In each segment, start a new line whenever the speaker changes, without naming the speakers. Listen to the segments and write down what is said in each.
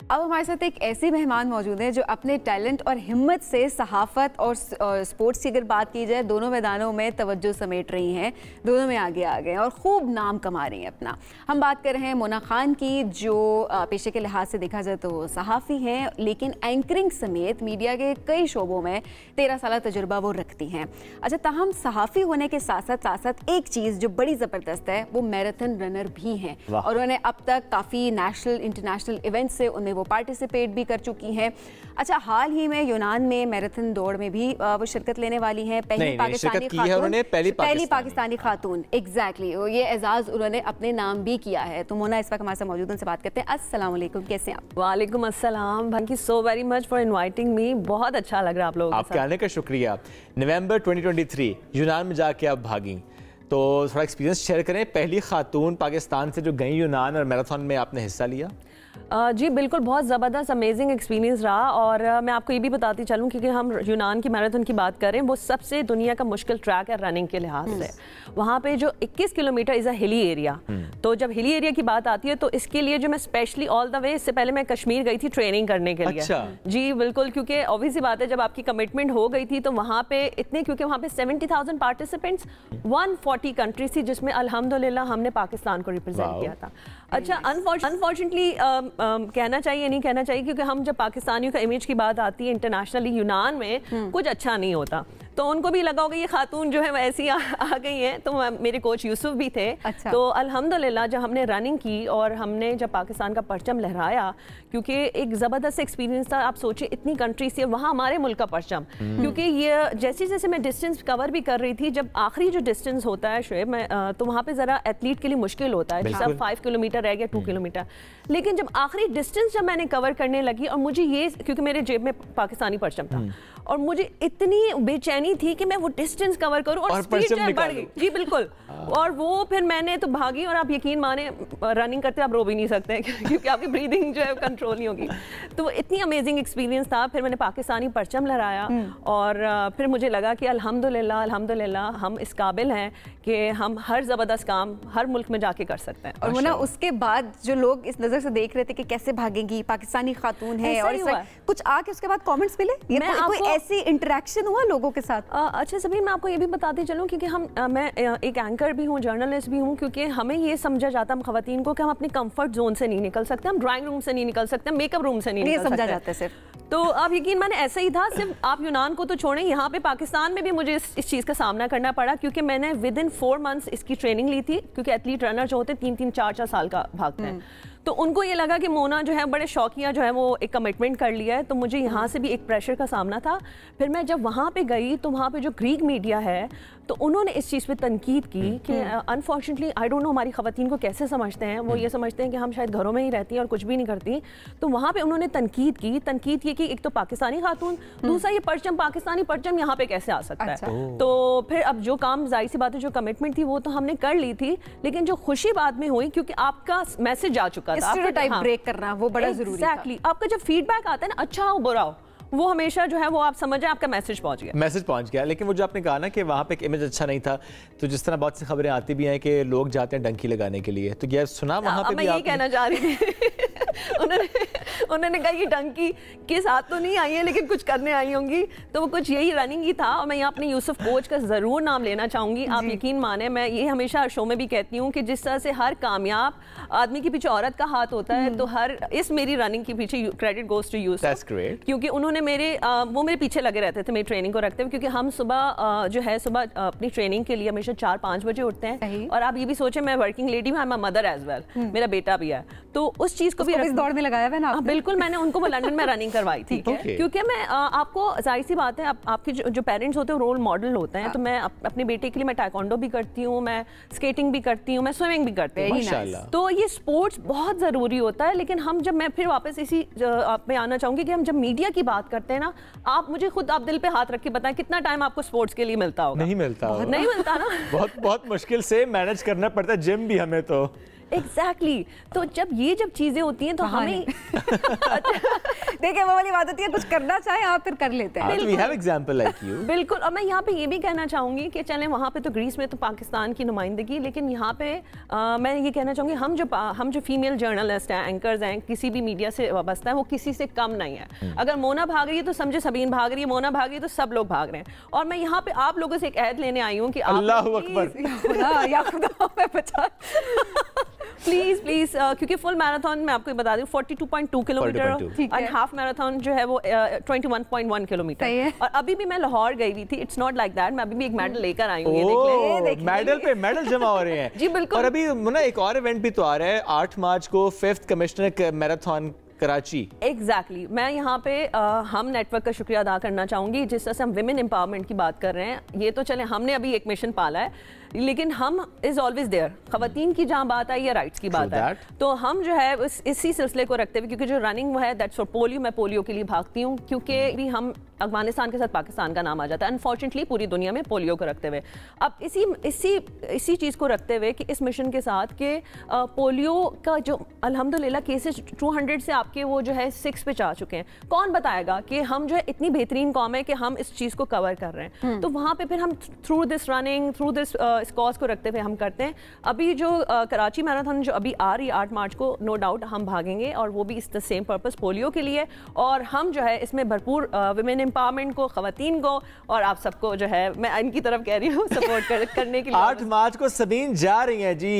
अब हमारे साथ एक ऐसी मेहमान मौजूद है जो अपने टैलेंट और हिम्मत से सहाफ़त और स्पोर्ट्स की अगर बात की जाए दोनों मैदानों में तवज्जो समेट रही हैं, दोनों में आगे आ गए हैं और खूब नाम कमा रही हैं अपना। हम बात कर रहे हैं मोना खान की, जो पेशे के लिहाज से देखा जाए तो सहाफ़ी हैं, लेकिन एंकरिंग समेत मीडिया के कई शोबों में 13 साल तजुर्बा वो रखती हैं। अच्छा, ताहम सहाफ़ी होने के साथ साथ एक चीज़ जो बड़ी ज़बरदस्त है, वो मैराथन रनर भी हैं और उन्होंने अब तक काफ़ी नेशनल इंटरनेशनल इवेंट्स से उनमें वो पार्टिसिपेट भी कर चुकी हैं। अच्छा, हाल ही में यूनान में मैराथन दौड़ में भी वो शिरकत लेने वाली हैं। पहली पाकिस्तानी खातून एग्जैक्टली ये एजाज़ उन्होंने अपने नाम भी किया है। तो मोना इस वक्त हमारे साथ मौजूद, उनसे बात करते हैं। अस्सलाम वालेकुम, कैसे हैं आप?
वालेकुम अस्सलाम, thank you so very much for inviting me. बहुत अच्छा लग रहा है आप लोगों
आपके आने का शुक्रिया। नवंबर 2023 यूनान में जाके आप भागी, तो थोड़ा एक्सपीरियंस शेयर करें। पहली खातून पाकिस्तान से जो गई यूनान और मैराथन में आपने हिस्सा लिया।
जी बिल्कुल, बहुत ज़बरदस्त अमेजिंग एक्सपीरियंस रहा। और मैं आपको ये भी बताती चलूँ, क्योंकि हम यूनान की मैराथन की बात करें, वो सबसे दुनिया का मुश्किल ट्रैक है रनिंग के लिहाज से। वहाँ पे जो 21 kilometre is a hilly area, तो जब हिली एरिया की बात आती है तो इसके लिए जो मैं स्पेशली ऑल द वे, इससे पहले मैं कश्मीर गई थी ट्रेनिंग करने के लिए।
अच्छा।
जी बिल्कुल, क्योंकि ऑब्वियस सी बात है जब आपकी कमिटमेंट हो गई थी तो वहाँ पे इतने, क्योंकि वहाँ पे 70,000 पार्टिसिपेंट्स 140 कंट्रीज थी, जिसमें अल्हम्दुलिल्लाह हमने पाकिस्तान को रिप्रेजेंट किया था। अच्छा, अनफॉर्चुनेटली कहना चाहिए नहीं कहना चाहिए, क्योंकि हम जब पाकिस्तानियों का इमेज की बात आती है इंटरनेशनली यूनान में कुछ अच्छा नहीं होता, तो उनको भी लगा होगा ये खातून जो है वैसी आ गई हैं। तो मेरे कोच यूसुफ भी थे। अच्छा। तो अल्हम्दुलिल्लाह जब हमने रनिंग की और हमने जब पाकिस्तान का परचम लहराया, क्योंकि एक ज़बरदस्त एक्सपीरियंस था। आप सोचिए इतनी कंट्री से वहाँ हमारे मुल्क का परचम, क्योंकि ये जैसे जैसे मैं डिस्टेंस कवर भी कर रही थी, जब आखिरी जो डिस्टेंस होता है शुएब में, तो वहाँ पे ज़रा एथलीट के लिए मुश्किल होता है, जैसे 5 किलोमीटर रह गया, 2 किलोमीटर। लेकिन जब आखिरी डिस्टेंस जब मैंने कवर करने लगी और मुझे ये, क्योंकि मेरे जेब में पाकिस्तानी परचम था और मुझे इतनी बेचैनी थी कि मैं वो डिस्टेंस कवर करूं और स्पीड जो बढ़ गई। जी बिल्कुल। और वो फिर मैंने तो भागी, और आप यकीन माने रनिंग करते आप रो भी नहीं सकते क्योंकि आपकी ब्रीदिंग जो है कंट्रोल नहीं होगी। तो वो इतनी अमेजिंग एक्सपीरियंस था। फिर मैंने पाकिस्तानी परचम लहराया और फिर मुझे लगा कि अल्हम्दुलिल्लाह हम इस काबिल हैं कि हम हर ज़बरदस्त काम हर मुल्क में जाके कर सकते हैं।
और वो ना उसके बाद जो लोग इस नज़र से देख रहे थे कि कैसे भागेंगी, पाकिस्तानी खातून है, और कुछ आके उसके बाद कमेंट्स मिले, कोई ऐसी इंटरेक्शन हुआ लोगों के साथ?
अच्छा सभी, मैं आपको ये भी बताती चलूँ, क्योंकि मैं एक एंकर भी हूँ, जर्नलिस्ट भी हूँ, क्योंकि हमें ये समझा जाता है हम खवातीन को कि हम अपनी कंफर्ट जोन से नहीं निकल सकते, हम ड्राइंग रूम से नहीं निकल सकते, मेकअप रूम से नहीं निकल सकते, समझा जाता है सिर्फ। तो आप यकीन माने ऐसा ही था। सिर्फ आप यूनान को तो छोड़ें, यहाँ पे पाकिस्तान में भी मुझे इस चीज़ का सामना करना पड़ा, क्योंकि मैंने विद इन 4 मंथ्स इसकी ट्रेनिंग ली थी। क्योंकि एथलीट रनर जो होते हैं 3-3, 4-4 साल का भागते हैं, तो उनको ये लगा कि मोना जो है बड़े शौकिया जो है वो एक कमिटमेंट कर लिया है, तो मुझे यहाँ से भी एक प्रेशर का सामना था। फिर मैं जब वहाँ पे गई तो वहाँ पे जो ग्रीक मीडिया है, तो उन्होंने इस चीज़ पे तनकीद की कि अनफॉर्चुनेटली आई डोंट नो हमारी ख़वातीन को कैसे समझते हैं, वो ये समझते हैं कि हम शायद घरों में ही रहती हैं और कुछ भी नहीं करती। तो वहाँ पे उन्होंने तनकीद की कि एक तो पाकिस्तानी खातून, दूसरा ये परचम, पाकिस्तानी परचम यहाँ पे कैसे आ सकता है। तो फिर अब जो काम, जाहिर सी बात है, जो कमिटमेंट थी वो तो हमने कर ली थी, लेकिन जो खुशी बाद में हुई, क्योंकि आपका मैसेज आ चुका था,
आपका ब्रेक करना वो बड़ा जरूरी था।
एग्जैक्टली, आपका जब फीडबैक आता है ना, अच्छा हो बुरा हो, वो हमेशा जो है वो आप समझ जाए आपका मैसेज पहुंच गया। लेकिन वो जो आपने कहा ना कि वहाँ पे एक इमेज अच्छा नहीं था, तो जिस तरह बहुत सी खबरें आती भी हैं कि लोग जाते हैं डंकी लगाने के लिए, तो ये सुना वहाँ पे भी? मैं यही कहना चाह रही थी उन्होंने कहा कि डंकी के साथ तो नहीं आई है, लेकिन कुछ करने आई होंगी, तो वो कुछ यही रनिंग ही था। और मैं यहाँ अपने यूसुफ कोच का ज़रूर नाम लेना चाहूँगी। आप यकीन माने, मैं ये हमेशा शो में भी कहती हूँ कि जिस तरह से हर कामयाब आदमी के पीछे औरत का हाथ होता है, तो इस मेरी रनिंग के पीछे क्रेडिट गोज टू यूसुफ, क्योंकि उन्होंने वो मेरे पीछे लगे रहते थे मेरी ट्रेनिंग को रखते हुए, क्योंकि हम सुबह जो है सुबह अपनी ट्रेनिंग के लिए हमेशा 4-5 बजे उठते हैं। और आप ये भी सोचें, मैं वर्किंग लेडी हूँ, I am a mother as well, मेरा बेटा भी है, तो उस चीज़ को भी
दौड़ में लगाया है ना।
बिल्कुल, मैंने उनको वो लंदन में रनिंग करवाई थी, क्योंकि मैं आपको जाहिर सी बात है, आपके जो पेरेंट्स होते हैं रोल मॉडल होते हैं, तो मैं अपने बेटे के लिए मैं टाइकोंडो भी करती हूँ, मैं स्केटिंग भी करती हूँ, मैं स्विमिंग भी करती हूँ। तो ये स्पोर्ट्स बहुत ज़रूरी होता है। लेकिन हम जब, मैं फिर वापस इसी आप पे आना चाहूँगी कि हम जब मीडिया की बात करते हैं ना, आप मुझे खुद आप दिल पे हाथ रख के बताएं कितना टाइम आपको स्पोर्ट्स के लिए मिलता होगा?
नहीं मिलता
ना। बहुत
बहुत मुश्किल से मैनेज करना पड़ता है, जिम भी हमें तो
एग्जैक्टली तो जब चीजें होती हैं तो हमें
देखिए वो वाली बात होती है, कुछ करना चाहे आप फिर कर लेते हैं।
We have example like you.
बिल्कुल। और मैं यहाँ पे ये भी कहना चाहूंगी कि चलें वहाँ पे तो ग्रीस में तो पाकिस्तान की नुमाइंदगी, लेकिन यहाँ पे मैं ये कहना चाहूंगी हम जो फीमेल जर्नलिस्ट हैं, एंकर्स हैं, किसी भी मीडिया से वाबस्ता है, वो किसी से कम नहीं है। अगर मोना भाग रही है तो समझे सबीन भाग रही है, मोना भाग रही है तो सब लोग भाग रहे हैं। और मैं यहाँ पे आप लोगों से एक ऐड लेने आई हूँ कि
अल्लाहु अकबर
प्लीज क्योंकि फुल मैराथन में आपको बता दूं 42.2 किलोमीटर एंड हाफ मैराथन जो है वो 21.1 किलोमीटर। और अभी भी मैं लाहौर गई हुई थी, इट्स नॉट लाइक दैट, मैं अभी भी एक मेडल लेकर आई हूँ। ये देख ले,
मेडल पे मेडल जमा हो रहे हैं।
जी बिल्कुल।
और अभी ना एक और इवेंट भी तो आ रहा है 8 मार्च को, 5th commissioner marathon Karachi.
Exactly मैं यहाँ पे हम नेटवर्क का शुक्रिया अदा करना चाहूंगी। जिस तरह से हम विमेन एम्पावरमेंट की बात कर रहे हैं, ये तो चले हमने अभी एक मिशन पाला है, लेकिन हम इज ऑलवेज देयर। खवातीन की जहाँ बात आई या राइट्स की बात आई, तो हम जो है इसी सिलसिले को रखते हुए, क्योंकि जो रनिंग वो है दैट्स फॉर पोलियो, मैं पोलियो के लिए भागती हूँ, क्योंकि भी हम अफगानिस्तान के साथ पाकिस्तान का नाम आ जाता है अनफॉर्चुनेटली पूरी दुनिया में पोलियो को रखते हुए। अब इसी चीज़ को रखते हुए कि इस मिशन के साथ कि पोलियो का जो अल्हम्दुलिल्लाह केसेस 200 से आपके वो जो है 6 पे जा चुके हैं। कौन बताएगा कि हम जो है इतनी बेहतरीन कौम है कि हम इस चीज़ को कवर कर रहे हैं। तो वहाँ पे फिर हम through this running, through this इस कॉज को रखते हुए हम करते हैं। अभी जो कराची मैराथन जो अभी आ रही है 8 मार्च को, नो डाउट हम भागेंगे, और वो भी इस द सेम पर्पस पोलियो के लिए। और हम जो है इसमें भरपूर विमेन एम्पावरमेंट को, खवातीन को और आप सबको जो है मैं इनकी तरफ कह रही हूँ सपोर्ट करने के लिए।
8 मार्च को सबीन जा रही हैं जी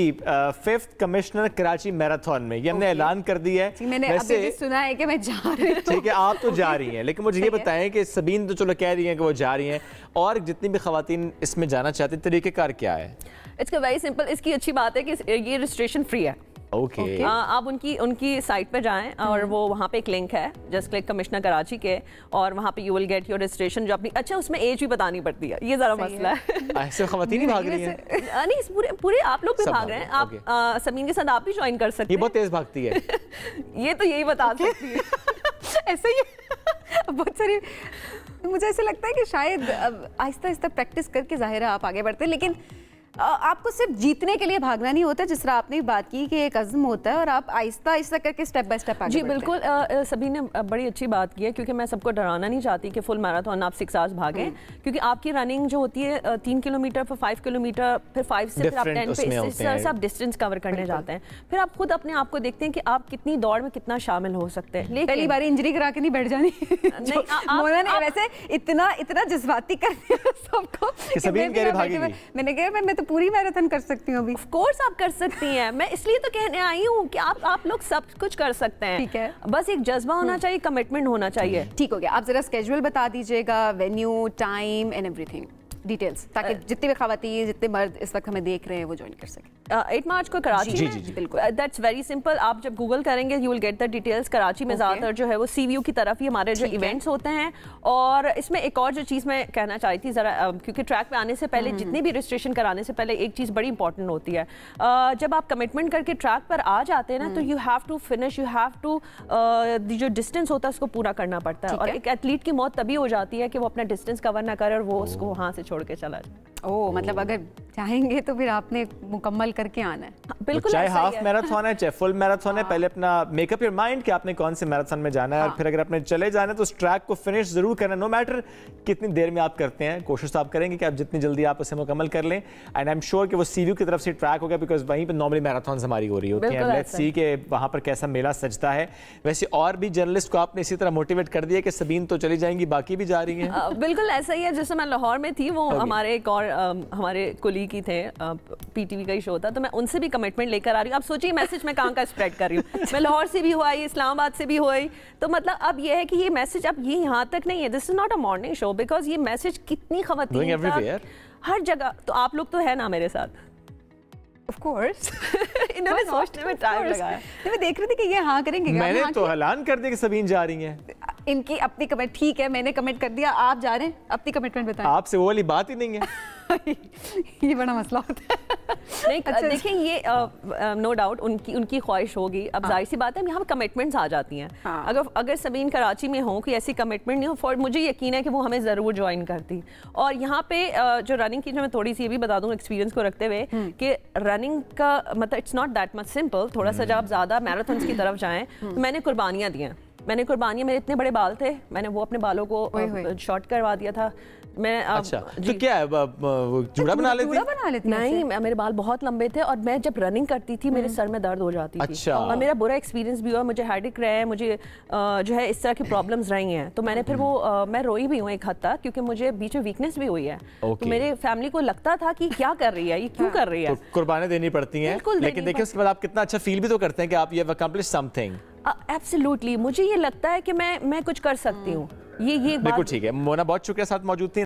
5th कमिश्नर कराची मैराथन में, ये हमने ऐलान कर दिया है।
मैंने अभी भी सुना है कि मैं जा रही हूँ।
ठीक है, आप तो जा रही हैं, लेकिन मुझे ये बताएं कि सबीन तो चलो कह रही हैं कि वो जा रही हैं, और जितनी भी खवातीन इसमें जाना चाहती हैं तरीक़ेकार क्या है?
It's very simple. इसकी अच्छी बात है कि ये रजिस्ट्रेशन फ्री है।
Okay.
आप उनकी साइट पे जाएं और वो वहाँ पे एक लिंक है, जस्ट क्लिक कमिश्नर कराची के, और वहाँ पे you will get your registration. जो अपनी अच्छा उसमें एज भी बतानी पड़ती है, ये जरा मसला है।
सिर्फ खवातीन ही भाग रही हैं?
नहीं, पूरे आप लोग भी भाग रहे हैं। आप सबीन के साथ आप भी ज्वाइन कर सकते हैं।
ये बहुत तेज भागती है।
ये तो यही बता सकती है।
ऐसा ही बहुत सारी, मुझे ऐसा लगता है कि शायद आहिस्ता आहिस्ता प्रैक्टिस करके ज़ाहिर है आप आगे बढ़ते हैं, लेकिन आपको सिर्फ जीतने के लिए भागना नहीं होता, जिस तरह आपने बात की कि एक अज़्म होता है और आप आहिस्ता आहिस्ता करके स्टेप बाय स्टेप आगे
जी बिल्कुल। सभी ने बड़ी अच्छी बात की है, क्योंकि मैं सबको डराना नहीं चाहती कि फुल मैराथन आप 6 आवर्स भागें, क्योंकि आपकी रनिंग जो होती है 3 किलोमीटर, फिर 5 किलोमीटर, फिर 5 से फिर आप 10 पे सब डिस्टेंस कवर करने जाते हैं। फिर आप खुद अपने आप को देखते हैं कि आप कितनी दौड़ में कितना शामिल हो सकते हैं। लेकिन
पहली बार इंजरी करा के नहीं बैठ जानी। मोना ने वैसे इतना जज्बाती कर दिया सबको। मैंने कहा मैं पूरी मैराथन कर सकती हूँ अभी।
ऑफ कोर्स आप कर सकती हैं, मैं इसलिए तो कहने आई हूँ कि आप लोग सब कुछ कर सकते हैं।
ठीक है,
बस एक जज्बा होना चाहिए, कमिटमेंट होना चाहिए।
ठीक हो गया। आप जरा स्केड्यूल बता दीजिएगा, venue, time and everything details, ताकि जितने भी खवातीन, जितने मर्द इस वक्त हमें देख रहे हैं वो ज्वाइन कर सकें।
8 मार्च को कराची में, बिल्कुल दैट्स वेरी सिंपल। आप जब गूगल करेंगे you will get the details. Karachi में ज़्यादातर जो है वो सीवीयू की तरफ ही हमारे जो इवेंट्स होते हैं। और इसमें एक और जो चीज़ मैं कहना चाहती थी ज़रा, क्योंकि ट्रैक पे आने से पहले जितने भी रजिस्ट्रेशन कराने से पहले एक चीज़ बड़ी इंपॉर्टेंट होती है। जब आप कमिटमेंट करके ट्रैक पर आ जाते हैं ना, तो you have to finish, you have to जो डिस्टेंस होता है उसको पूरा करना पड़ता है। और एक एथलीट की मौत तभी हो जाती है कि वो अपना डिस्टेंस कवर ना करे और वो उसको वहाँ से छोड़ के चला जाए।
ओह, मतलब अगर चाहेंगे तो फिर आपने मुकम्मल करके आना है।
बिल्कुल,
चाहे हाफ मैराथन है चाहे फुल मैराथन है, पहले अपना मेकअप योर माइंड कि आपने कौन से मैराथन में जाना है। और फिर अगर आपने चले जाना है तो उस ट्रैक को फिनिश जरूर करना, नो मैटर कितनी देर में आप करते हैं। कोशिश तो आप करेंगे कि आप जितनी जल्दी आप उसे मुकम्मल कर लें। एंड आई एम श्योर कि वो सीवीयू की तरफ से ट्रैक होगा, बिकॉज वहीं पर नॉर्मली मैराथन हमारी हो रही होती है। लेट्स सी कि वहाँ पर कैसा मेला सजता है। वैसे और भी जर्नलिस्ट को आपने इसी तरह मोटिवेट कर दिया कि सबीन तो चली जाएंगी, बाकी भी जा रही हैं?
बिल्कुल ऐसा ही है। जैसे मैं लाहौर में थी, वो हमारे एक और हमारे कुलीग ही थे, पीटीवी का ही शो था, तो मैं उनसे भी कमिटमेंट लेकर आ रही हूँ। आप सोचिए मैसेज मैं कहाँ का स्प्रेड कर रही हूँ। मैं लाहौर से भी हुआ, इस्लामाबाद से भी हुई। तो मतलब अब ये है कि ये मैसेज अब ये यहाँ तक नहीं है, this is not a morning show, because ये मैसेज कितनी खवातीन हर जगह। तो आप लोग तो है ना मेरे साथ,
Of course.
इन्होंने सोचने में टाइम लगाया।
मैं देख रही थी कि ये हाँ करेंगे।
मैंने तो ऐलान कर दिया कि सबीन जा रही हैं।
इनकी अपनी कमेंट, ठीक है मैंने कमेंट कर दिया, आप जा रहे हैं, अपनी कमिटमेंट बताएं।
आपसे वो वाली बात ही नहीं है।
ये बड़ा मसला होता है।
नहीं देखिए, ये नो डाउट उनकी ख्वाहिश होगी। अब जाहिर सी बात है यहाँ कमिटमेंट्स आ जाती हैं। अगर सबीन कराची में हो, कोई ऐसी कमिटमेंट नहीं हो, फॉर मुझे यकीन है कि वो हमें ज़रूर ज्वाइन करती। और यहाँ पे जो रनिंग की, जो मैं थोड़ी सी ये भी बता दूँ एक्सपीरियंस को रखते हुए कि रनिंग का मतलब it's not that much simple. थोड़ा सा जब आप ज़्यादा मैराथन्स की तरफ जाएँ, तो मैंने कुर्बानियाँ दी हैं। मेरे इतने बड़े बाल थे, मैंने वो अपने बालों को शॉर्ट करवा दिया था। मैं
अच्छा, तो क्या है, जूड़ा बना लेती?
नहीं, मेरे बाल बहुत लंबे थे और मैं जब रनिंग करती थी मेरे सर में दर्द हो जाती थी।
अच्छा।
और मेरा बुरा एक्सपीरियंस भी हुआ, मुझे हेडेक रहा है, मुझे जो है इस तरह की प्रॉब्लम्स रही हैं। तो मैंने फिर वो मैं रोई भी हूँ एक हद तक, क्योंकि मुझे बीच में वीकनेस भी हुई है। तो मेरे फैमिली को लगता था कि क्या कर रही है, ये क्यों कर रही है।
कुर्बानी देनी पड़ती है, लेकिन देखिए उसके बाद आप कितना अच्छा फील भी तो करते हैं कि आप ये अकम्प्लिश समथिंग।
एब्सोल्युटली, मुझे ये लगता है कि मैं कुछ कर सकती हूँ। ये
बिल्कुल ठीक है। मोना बहुत शुक्रिया साथ मौजूद थी।